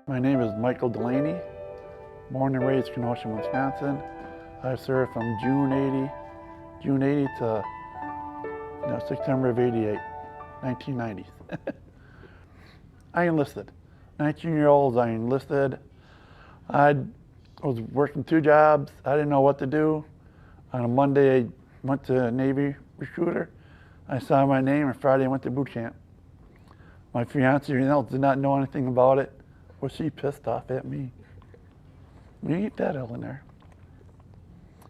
My name is Micheal Delany, born and raised in Kenosha, Wisconsin. I served from June 80 to September of 88, 1990s. I enlisted. 19-year-olds, I enlisted. I was working 2 jobs. I didn't know what to do. On a Monday, I went to a Navy recruiter. I saw my name, and Friday I went to boot camp. My fiance, did not know anything about it. Was she pissed off at me? You eat that hell in there.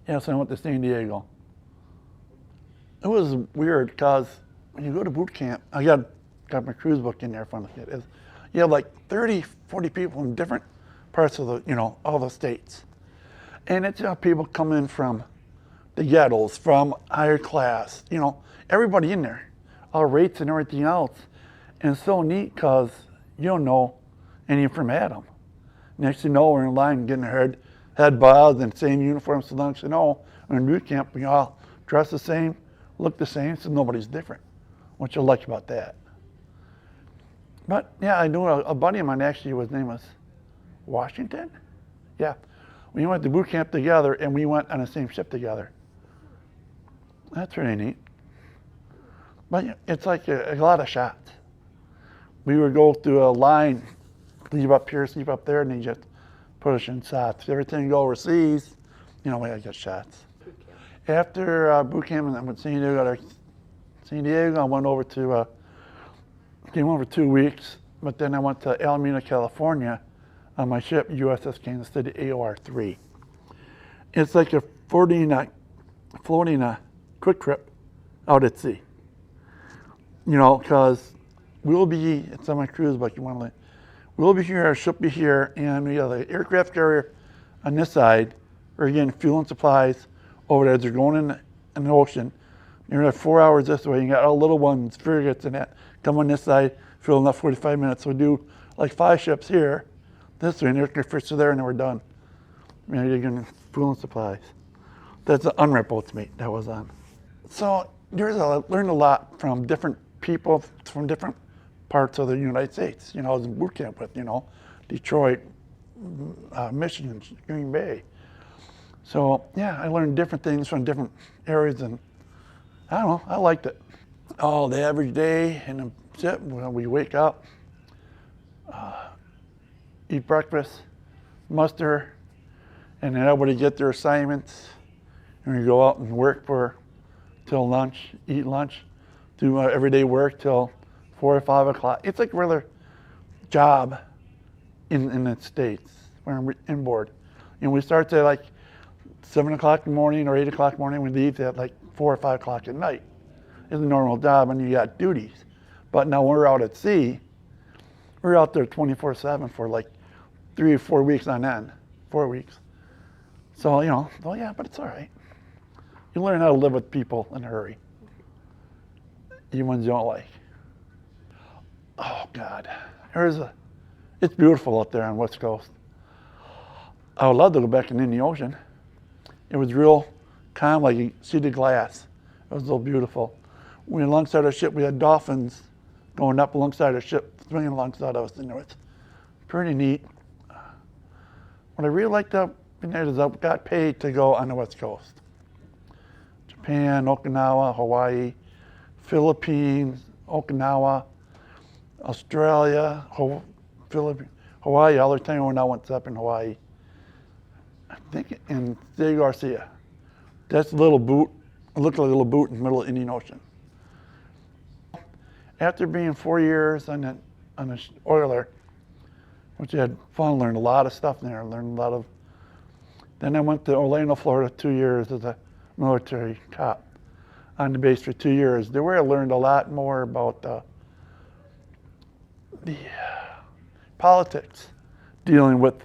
Yeah, so I went to San Diego. It was weird because when you go to boot camp, I got my cruise book in there from the kid. You have like 30, 40 people from different parts of all the states. And it's people coming from the ghettos, from higher class, everybody in there, all rates and everything else. And it's so neat because you don't know any from Adam. Next thing you know, we're in line getting our head bowed and same uniforms. So next thing you know, we're in boot camp, we all dress the same, look the same, so nobody's different. What you like about that. But yeah, I knew a buddy of mine actually, his name was Washington. Yeah, we went to boot camp together and we went on the same ship together. That's really neat. But it's like a lot of shots. We would go through a line, sleep up here, sleep up there, and they just put us in shots. Every time you go overseas, we gotta get shots. After boot camp, and I went to San Diego, I went over to, came over 2 weeks, but then I went to Alameda, California on my ship, USS Kansas City AOR-3. It's like a floating quick trip out at sea. Because it's on my cruise book, we'll be here, our ship be here, and we have the aircraft carrier on this side. We're getting fuel and supplies over there. They're going in the ocean. You're like 4 hours this way. You got all little ones, frigates and that, come on this side, fuel enough 45 minutes. So we do like 5 ships here, this way, and aircraft carrier there, and then we're done. You're getting fuel and supplies. That's the unwrapped boats, mate, that was on. So I learned a lot from different people from different parts of the United States. I was in boot camp with, Detroit, Michigan, Green Bay. So yeah, I learned different things from different areas, and I don't know, I liked it. Oh, the average day in the ship, we wake up, eat breakfast, muster, and then everybody get their assignments, and we go out and work till lunch, eat lunch, do everyday work till 4 or 5 o'clock. It's like a regular job in the States when we're inboard. And we start at like 7 o'clock in the morning or 8 o'clock in the morning. We leave at like 4 or 5 o'clock at night. It's a normal job, and you got duties. But now when we're out at sea, we're out there 24/7 for like 3 or 4 weeks on end, 4 weeks. So, well, yeah, but it's all right. You learn how to live with people in a hurry. Even ones you don't like. Oh God, it's beautiful out there on West Coast. I would love to go back in the ocean. It was real calm, like you see the glass. It was so beautiful. We were alongside our ship, we had dolphins going up alongside our ship, swimming alongside us, and it was pretty neat. What I really liked up in there is I got paid to go on the West Coast. Japan, Okinawa, Hawaii, Philippines, Okinawa, Australia, Hawaii. All the time when I went up in Hawaii, I think in Diego Garcia. That's a little boot. It looked like a little boot in the middle of the Indian Ocean. After being 4 years on the oiler, which I had fun, learned a lot of stuff there. Then I went to Orlando, Florida, 2 years as a military cop on the base for 2 years. There where I learned a lot more about the politics, dealing with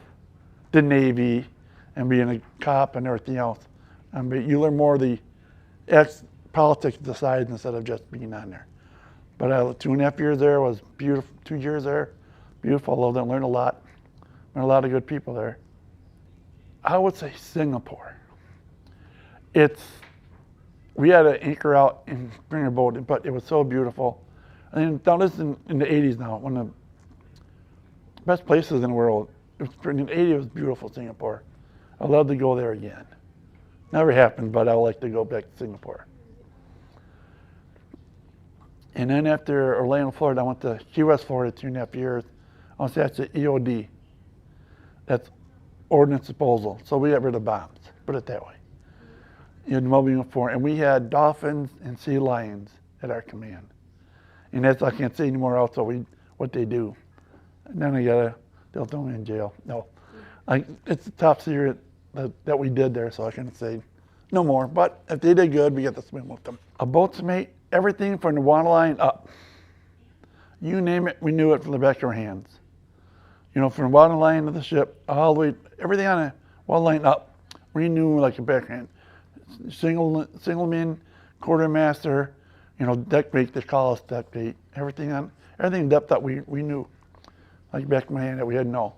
the Navy and being a cop and everything else. But you learn more of the politics of the side instead of just being on there. But 2.5 years there was beautiful. 2 years there, beautiful. I loved it. Learned a lot. Met a lot of good people there. I would say Singapore. It's we had to anchor out and bring a boat in, but it was so beautiful. And now this is in the 80s now, one of the best places in the world. In the 80s, it was beautiful, Singapore. I'd love to go there again. Never happened, but I'd like to go back to Singapore. And then after Orlando, Florida, I went to Key West, Florida, 2.5 years. I want to say that's the EOD. That's ordnance disposal. So we got rid of bombs, put it that way. In mobile uniform, and we had dolphins and sea lions at our command. And that's, I can't say anymore also what they do. And then they'll throw me in jail. No, it's the top secret that we did there, so I can't say no more. But if they did good, we get to swim with them. A boat's mate, everything from the waterline up. You name it, we knew it from the back of our hands. You know, from the waterline of the ship, all the way, everything on the waterline up, we knew like a backhand. Singleman, quartermaster, you know, deck mate, they call us deck mate. Everything depth that we knew, like back of my hand that we had to know.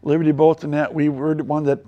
Liberty boats and that, we were the one that